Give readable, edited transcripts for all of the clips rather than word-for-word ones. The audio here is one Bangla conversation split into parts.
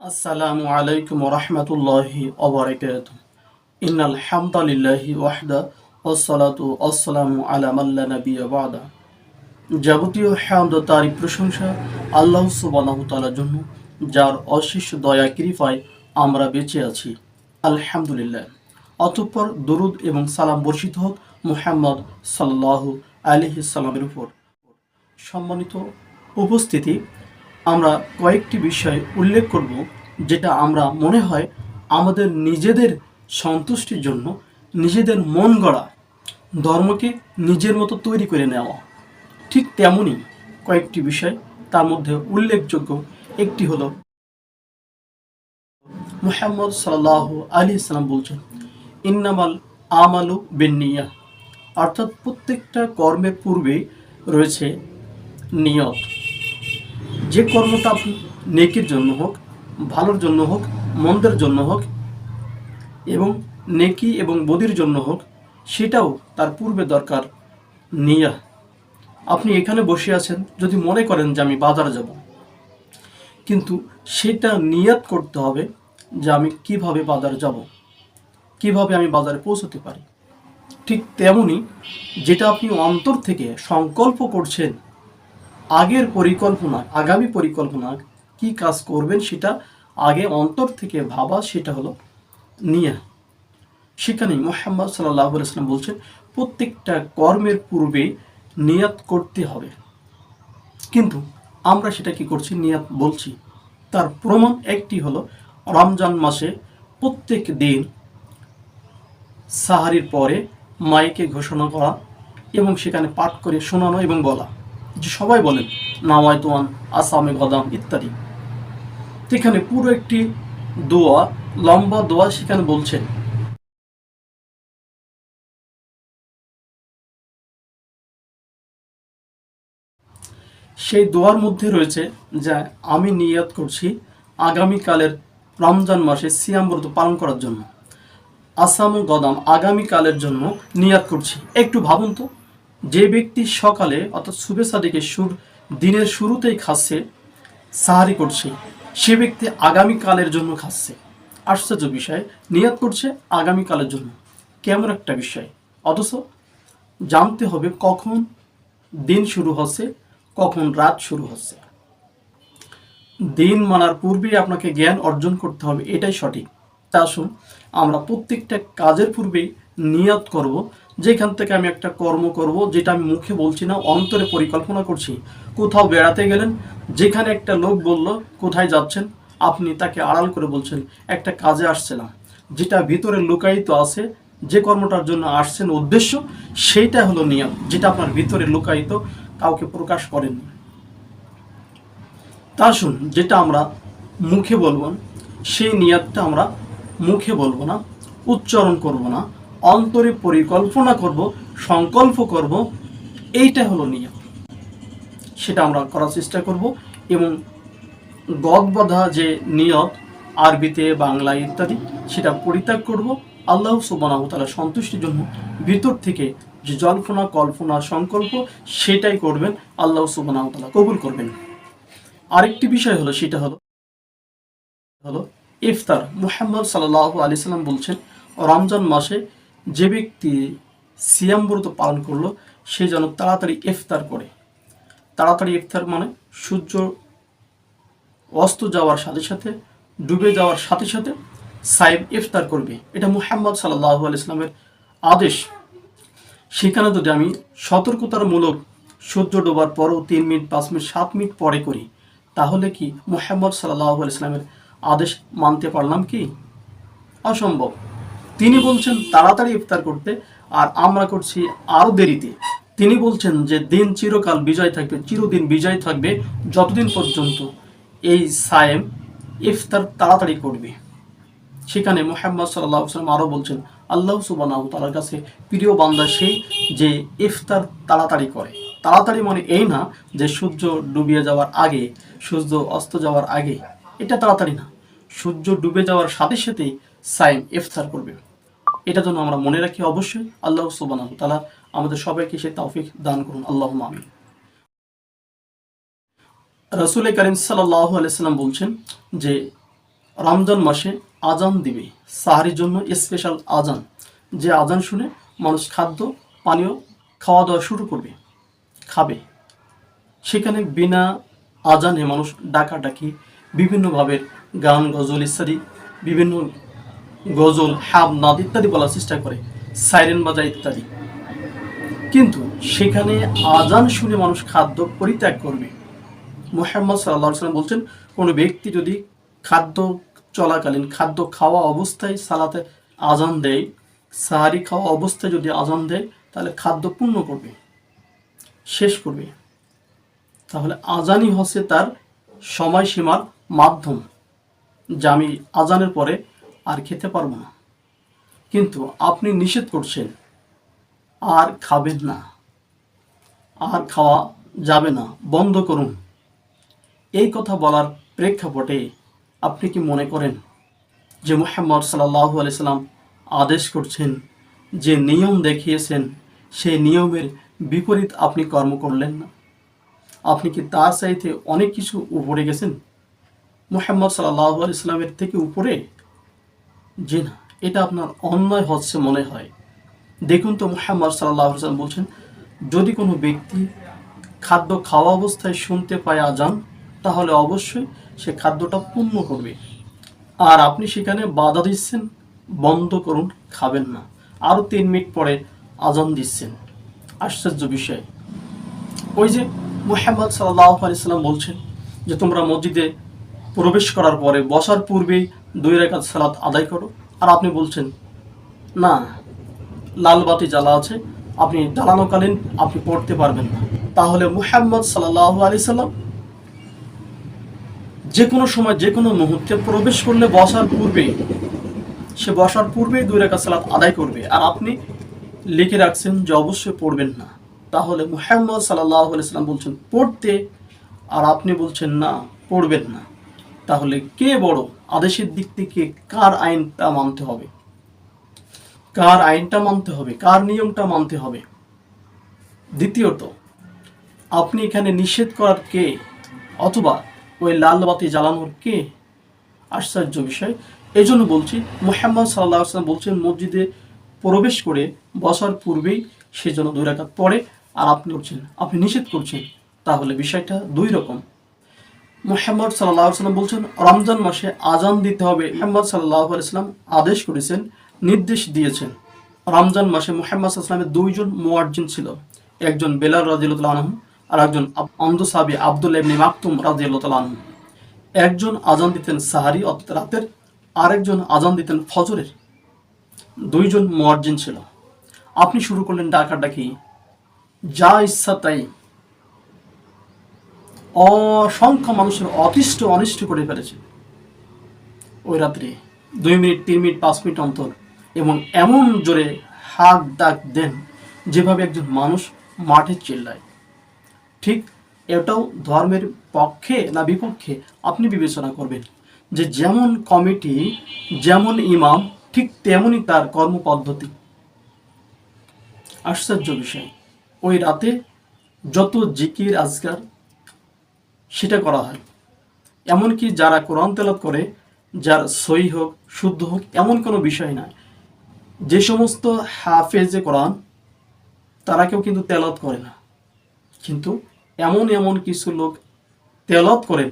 আসসালামু আলাইকুম রহমতুল্লাহি ওবরাকাতু। ইন্নাল হামদুলিল্লাহি ওয়াহদা ওয়াসসালাতু ওয়াসসালামু আলা মাল্লা নাবিয়্যা বা'দা। যাবতীয় হামদ ও তারিফ প্রশংসা আল্লাহ সুবহানাহু ওয়া তাআলার জন্য, যার অশেষ দয়া কৃপায় আমরা বেঁচে আছি, আলহামদুলিল্লাহ। অতঃপর দরুদ এবং সালাম বর্ষিত হোক মুহাম্মদ সাল্লাল্লাহু আলাইহি সাল্লামের উপর। সম্মানিত উপস্থিতি, আমরা কয়েকটি বিষয় উল্লেখ করব যেটা আমরা মনে হয় আমাদের নিজেদের সন্তুষ্টির জন্য নিজেদের মন গড়া ধর্মকে নিজের মতো তৈরি করে নেওয়া। ঠিক তেমনই কয়েকটি বিষয়, তার মধ্যে উল্লেখযোগ্য একটি হলো মুহাম্মদ সাল্লাল্লাহু আলাইহি সাল্লাম বলছেন, ইন্নামাল আমালু বিন্নিয়াহ, অর্থাৎ প্রত্যেকটা কর্মের পূর্বে রয়েছে নিয়ত। যে কর্মটা আপনি নেকির জন্য হোক, ভালোর জন্য হোক, মন্দের জন্য হোক, এবং নেকি এবং বদির জন্য হোক, সেটাও তার পূর্বে দরকার নিয়া। আপনি এখানে বসে আছেন, যদি মনে করেন যে আমি বাজার যাব, কিন্তু সেটা নিয়াত করতে হবে যে আমি কিভাবে বাজার যাব, কিভাবে আমি বাজারে পৌঁছতে পারি। ঠিক তেমনি যেটা আপনি অন্তর থেকে সংকল্প করছেন, আগের পরিকল্পনা, আগামী পরিকল্পনা, কি কাজ করবেন সেটা আগে অন্তর থেকে ভাবা, সেটা হলো নিয়া। সেখানেই মুহাম্মদ সাল্লাল্লাহু আলাইহি ওয়াসাল্লাম বলছেন, প্রত্যেকটা কর্মের পূর্বে নিয়াত করতে হবে। কিন্তু আমরা সেটা কি করছি? নিয়াত বলছি। তার প্রমাণ একটি হলো রমজান মাসে প্রত্যেক দিন সাহারির পরে মাইকে ঘোষণা করা এবং সেখানে পাঠ করে শোনানো এবং বলা, যে সবাই বলেন নাওয়াইতুয়ান আসামে গদাম ইত্যাদি। সেখানে পুরো একটি দোয়া, লম্বা দোয়া সেখানে বলছেন। সেই দোয়ার মধ্যে রয়েছে যে আমি নিয়াত করছি আগামীকালের রমজান মাসে সিয়াম ব্রত পালন করার জন্য, আসামু গদাম, আগামীকালের জন্য নিয়াত করছি। একটু ভাবুন তো, যে ব্যক্তি সকালে অর্থাৎ সুবে সাদিকে দিনের শুরুতেই খাচ্ছে, সাহারি করছে, সে ব্যক্তি আগামীকালের জন্য খাচ্ছে। আশ্চর্য বিষয়, নিয়াত করছে আগামীকালের জন্য। কেমন একটা বিষয়! অথচ জানতে হবে কখন দিন শুরু হচ্ছে, কখন রাত শুরু হচ্ছে। দিন মানার পূর্বেই আপনাকে জ্ঞান অর্জন করতে হবে, এটাই সঠিক। তা আসুন আমরা প্রত্যেকটা কাজের পূর্বেই নিয়াত করব, যেখান থেকে আমি একটা কর্ম করব, যেটা আমি মুখে বলছি না, অন্তরে পরিকল্পনা করছি। কোথাও বেড়াতে গেলেন, যেখানে একটা লোক বলল কোথায় যাচ্ছেন, আপনি তাকে আড়াল করে বলছেন একটা কাজে আসছিলাম। যেটা ভিতরে লুকায়িত আছে, যে কর্মটার জন্য আসছেন, উদ্দেশ্য, সেইটা হলো নিয়ত, যেটা আপনার ভিতরে লুকায়িত, কাউকে প্রকাশ করেননি। তা আসুন যেটা আমরা মুখে বলবো, সেই নিয়তটা আমরা মুখে বলবো না, উচ্চারণ করব না, অন্তরে পরিকল্পনা করব, সংকল্প করব, এইটা হলো নিয়ত। সেটা আমরা করার চেষ্টা করব এবং গদ বাঁধা যে নিয়ত, আরবিতে, বাংলায় ইত্যাদি, সেটা পরিত্যাগ করব। আল্লাহ সুবহানাহু ওয়া তাআলা সন্তুষ্টির জন্য ভিতর থেকে যে জল্পনা, কল্পনা, সংকল্প, সেটাই করবেন, আল্লাহ সুবহানাহু ওয়া তাআলা কবুল করবেন। আরেকটি বিষয় হলো, সেটা হলো ইফতার। মুহাম্মদ সাল্লাল্লাহু আলাইহি সাল্লাম বলছেন, রমজান মাসে যে ব্যক্তি সিয়াম ব্রত পালন করলো, সে যেন তাড়াতাড়ি ইফতার করে। তাড়াতাড়ি ইফতার মানে সূর্য অস্ত যাওয়ার সাথে সাথে, ডুবে যাওয়ার সাথে সাথে সাইম ইফতার করবে। এটা মুহাম্মদ সাল্লাল্লাহু আলাইহি সাল্লামের আদেশ। সেখানে যদি আমি সতর্কতামূলক সূর্য ডোবার পরও 3 মিনিট, 5 মিনিট, 7 মিনিট পরে করি, তাহলে কি মুহাম্মদ সাল্লাল্লাহু আলাইহি সাল্লামের আদেশ মানতে পারলাম কি? অসম্ভব। তিনি বলছেন তাড়াতাড়ি ইফতার করতে, আর আমরা করছি আরও দেরিতে। তিনি বলছেন যে দিন চিরকাল বিজয় থাকবে, চিরদিন বিজয় থাকবে, যতদিন পর্যন্ত এই সায়েম ইফতার তাড়াতাড়ি করবে। সেখানে মুহাম্মদ সাল্লাল্লাহু আলাইহি ওয়াসাল্লাম আরও বলছেন, আল্লাহ সুবহানাহু ওয়া তাআলার কাছে প্রিয় বান্দা সেই যে ইফতার তাড়াতাড়ি করে। তাড়াতাড়ি মানে এই না যে সূর্য ডুবিয়ে যাওয়ার আগে, সূর্য অস্ত যাওয়ার আগে, এটা তাড়াতাড়ি না। সূর্য ডুবে যাওয়ার সাথে সাথেই সাইম ইফতার করবে। এটা যেন আমরা মনে রাখি। অবশ্যই আল্লাহ সুবহানাহু ওয়া তাআলা আমাদের সবাইকে সেই তৌফিক দান করুন, আল্লাহুম্মা আমিন। রাসূল কারীম সাল্লাল্লাহু আলাইহি সাল্লাম বলছেন যে রমজান মাসে আজান দিবে, সাহারির জন্য স্পেশাল আজান, যে আজান শুনে মানুষ খাদ্য পানীয় খাওয়া দাওয়া শুরু করবে, খাবে। সেখানে বিনা আজানে মানুষ ডাকাডাকি, বিভিন্নভাবে গান গজল ইত্যাদি, বিভিন্ন গজল হাব নাদ ইত্যাদি বলার চেষ্টা করে, সাইরেন বাজায় ইত্যাদি। কিন্তু সেখানে আজান শুনে মানুষ খাদ্য পরিত্যাগ করবে। মুহাম্মদ সাল্লাল্লাহু আলাইহি ওয়াসাল্লাম বলছেন, কোনো ব্যক্তি যদি খাদ্য চলাকালীন, খাদ্য খাওয়া অবস্থায় সালাতে আজান দেয়, সাহারি খাওয়া অবস্থায় যদি আজান দেয়, তাহলে খাদ্য পূর্ণ করবে, শেষ করবে। তাহলে আজানই হচ্ছে তার সময়সীমার মাধ্যম, যে আমি আজানের পরে আর খেতে পারবো না। কিন্তু আপনি নিষেধ করছেন আর খাবেন না, আর খাওয়া যাবে না, বন্ধ করুন। এই কথা বলার প্রেক্ষাপটে আপনি কি মনে করেন যে মুহাম্মদ সাল্লাল্লাহু আলাইহি সাল্লাম আদেশ করছেন, যে নিয়ম দেখিয়েছেন, সেই নিয়মের বিপরীত আপনি কর্ম করলেন না? আপনি কি তার চাইতে অনেক কিছু উপরে গেছেন, মুহাম্মদ সাল্লাল্লাহু আলাইহি সাল্লামের থেকে উপরে? জি না, এটা আপনার অন্যায় হচ্ছে মনে হয়। দেখুন তো, মুহাম্মদ সাল্লাল্লাহু আলাইহি সাল্লাম বলছেন, যদি কোনো ব্যক্তি খাদ্য খাওয়া অবস্থায় শুনতে পায় আজান, তাহলে অবশ্যই সে খাদ্যটা পূর্ণ করবে। আর আপনি সেখানে বাধা দিচ্ছেন, বন্ধ করুন, খাবেন না, আরও 3 মিনিট পরে আজান দিচ্ছেন। আশ্চর্য বিষয়। ওই যে মুহাম্মদ সাল্লাল্লাহু আলাইহি সাল্লাম বলছেন যে তোমরা মসজিদে প্রবেশ করার পরে বসার পূর্বেই 2 রাকাত সালাত আদায় করো, আর আপনি বলছেন না, লাল বাতি জ্বালা আছে, আপনি জ্বালানোকালীন আপনি পড়তে পারবেন না। তাহলে মুহাম্মদ সাল্লাল্লাহু আলাইহি সাল্লাম যে কোনো সময়, যে কোনো মুহূর্তে প্রবেশ করলে বসার পূর্বেই, সে বসার পূর্বেই 2 রাকাত সালাত আদায় করবে, আর আপনি লিখে রাখছেন যে অবশ্যই পড়বেন না। তাহলে মুহাম্মদ সাল্লাল্লাহু আলাইহি সাল্লাম বলছেন পড়তে, আর আপনি বলছেন না, পড়বেন না। তাহলে কে বড়? আদেশের দিক থেকে কার আইনটা মানতে হবে, কার আইনটা মানতে হবে, কার নিয়মটা মানতে হবে? দ্বিতীয়ত, আপনি এখানে নিষেধ করার কে, অথবা ওই লাল বাতি জ্বালানোর কে? আশ্চর্য বিষয়। এই জন্য বলছি, মুহাম্মদ সাল্লাল্লাহু আলাইহি ওয়াসাল্লাম বলছেন মসজিদে প্রবেশ করে বসার পূর্বেই সে যেন 2 রাকাত পড়ে, আর আপনি করছেন, আপনি নিষেধ করছেন। তাহলে বিষয়টা দুই রকম। মুহাম্মদ সাল্লাল্লাহু আলাইহি ওয়াসাল্লাম বলছেন রমজান মাসে আজান দিতে হবে। মুহাম্মদ সাল্লাল্লাহু আলাইহি ওয়াসাল্লাম আদেশ করেছেন, নির্দেশ দিয়েছেন। রমজান মাসে মুহাম্মদ সাল্লাল্লাহু আলাইহি ওয়াসাল্লামের 2 জন মুয়াজ্জিন ছিল, একজন বেলাল রাদিয়াল্লাহু তাআলা আনহু, আর একজন অন্ধ সাহাবী আব্দুল্লাহ ইবনে মাকতুম রাদিয়াল্লাহু তাআলা আনহু। একজন আজান দিতেন সাহারি অর্থাৎ রাতের, আরেকজন আজান দিতেন ফজরের। 2 জন মুয়াজ্জিন ছিল। আপনি শুরু করলেন ডাকাডাকি, যা ইচ্ছা তাই, অসংখ্য মানুষের অতিষ্ঠ অনিষ্ট করে ফেলেছে ওই রাত্রে। 2 মিনিট, 3 মিনিট, 5 মিনিট অন্তর, এবং এমন জোরে হাক ডাক দেন যেভাবে একজন মানুষ মাঠে চিল্লায়। ঠিক এটাও ধর্মের পক্ষে না বিপক্ষে আপনি বিবেচনা করবেন, যে যেমন কমিটি, যেমন ইমাম, ঠিক তেমনই তার কর্মপদ্ধতি। আশ্চর্য বিষয়। ওই রাতে যত জিকির আজকার সেটা করা হয়। এমনকি যারা কোরআন তেলাওয়াত করে, যার সহিহ হোক, শুদ্ধ হোক, এমন কোনো বিষয় নয়। যে সমস্ত হাফেজে কোরআন, তারা কেউ কিন্তু তেলাওয়াত করে না, কিন্তু এমন এমন কিছু লোক তেলাওয়াত করেন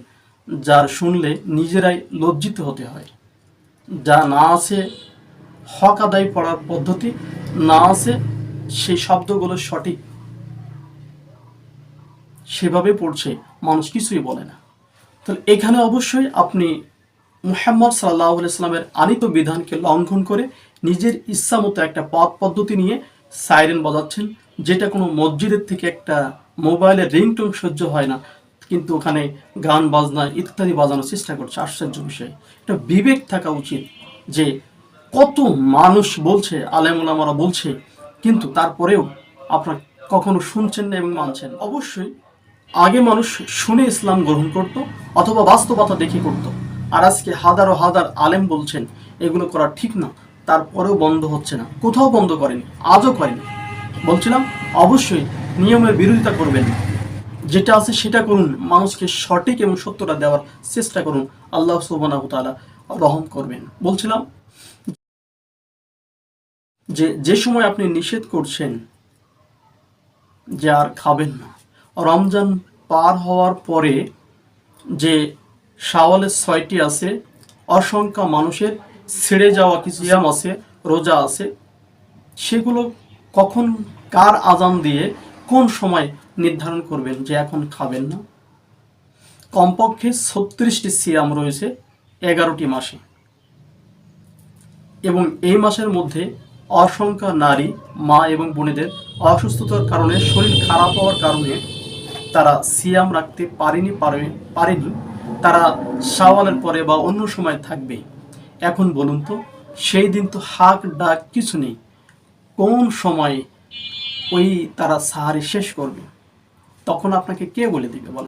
যার শুনলে নিজেরাই লজ্জিত হতে হয়। যা না আছে হক আদায় পড়ার পদ্ধতি, না আছে সেই শব্দগুলো সঠিক, সেভাবে পড়ছে, মানুষ কিছুই বলে না। তাহলে এখানে অবশ্যই আপনি মুহাম্মদ সাল্লাল্লাহু আলাইহি সাল্লামের আনিত বিধানকে লঙ্ঘন করে নিজের ইচ্ছা মতো একটা পথ পদ্ধতি নিয়ে সাইরেন বাজাচ্ছেন, যেটা কোনো মসজিদের থেকে একটা মোবাইলের রিংটোন সহ্য হয় না, কিন্তু ওখানে গান বাজনা ইত্যাদি বাজানোর চেষ্টা করছে। আশ্চর্য বিষয়। এটা বিবেক থাকা উচিত, যে কত মানুষ বলছে, আলেম ওলামারা বলছে, কিন্তু তারপরেও আপনার কখনো শুনছেন না এবং মানছেন। অবশ্যই আগে মানুষ শুনে ইসলাম গ্রহণ করত, অথবা বাস্তবতা দেখে করত, আর আজকে হাজারো হাজার আলেম বলছেন এগুলো করা ঠিক না, তারপরেও বন্ধ হচ্ছে না। কোথাও বন্ধ করেনি, আজও করেনি। বলছিলাম অবশ্যই নিয়মের বিরোধিতা করবেন না, যেটা আছে সেটা করুন, মানুষকে সঠিক এবং সত্যটা দেওয়ার চেষ্টা করুন। আল্লাহ সুবহানাহু ওয়া তাআলা রহম করবেন। বলছিলাম যে সময় আপনি নিষেধ করছেন যে আর খাবেন না, রমজান পার হওয়ার পরে যে শাওয়ালের 6টি আছে, অসংখ্য মানুষের ছেড়ে যাওয়া কিছু সিয়াম আছে, রোজা আছে, সেগুলো কখন কার আজান দিয়ে কোন সময় নির্ধারণ করবেন যে এখন খাবেন না? কমপক্ষে 36টি সিয়াম রয়েছে 11টি মাসে, এবং এই মাসের মধ্যে অসংখ্য নারী, মা এবং বোনেদের অসুস্থতার কারণে, শরীর খারাপ হওয়ার কারণে তারা সিয়াম রাখতে পারেনি। তারা শাওয়ালের পরে বা অন্য সময় থাকবে। এখন বলুন তো, সেই দিন তো হাক ডাক কিছু নেই, কোন সময় ওই তারা সাহারি শেষ করবে? তখন আপনাকে কে বলে দিবে বলেন?